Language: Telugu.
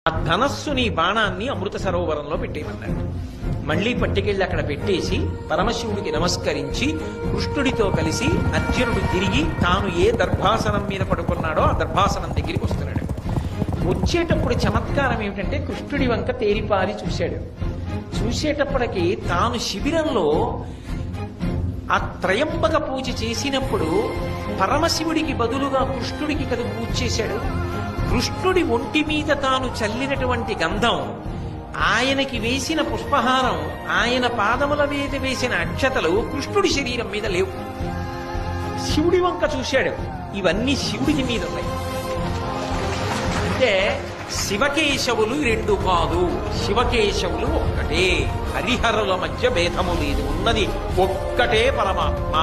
ఆ ధనస్సుని బాణాన్ని అమృత సరోవరంలో పెట్టేయమన్నాడు. మళ్లీ పట్టుకెళ్లి అక్కడ పెట్టేసి పరమశివుడికి నమస్కరించి కృష్ణుడితో కలిసి అర్జునుడు తిరిగి తాను ఏ దర్భాసనం మీద పడుకున్నాడో ఆ దర్భాసనం దగ్గరికి వస్తున్నాడు. వచ్చేటప్పుడు చమత్కారం ఏమిటంటే కృష్ణుడి వంక తేరిపారి చూశాడు. చూసేటప్పటికి తాను శిబిరంలో ఆ త్రయంబక పూజ చేసినప్పుడు పరమశివుడికి బదులుగా కృష్ణుడికి కదా పూజ చేశాడు. కృష్ణుడి ఒంటి మీద తాను చల్లినటువంటి గంధం, ఆయనకి వేసిన పుష్పహారం, ఆయన పాదముల మీద వేసిన అక్షతలు కృష్ణుడి శరీరం మీద లేవు. శివుడి వంక చూశాడు, ఇవన్నీ శివుడికి మీద ఉన్నాయి. అంటే శివకేశవులు రెండు కాదు, శివకేశవులు ఒక్కటే. హరిహరుల మధ్య భేదము లేదు, ఉన్నది ఒక్కటే పరమాత్మ.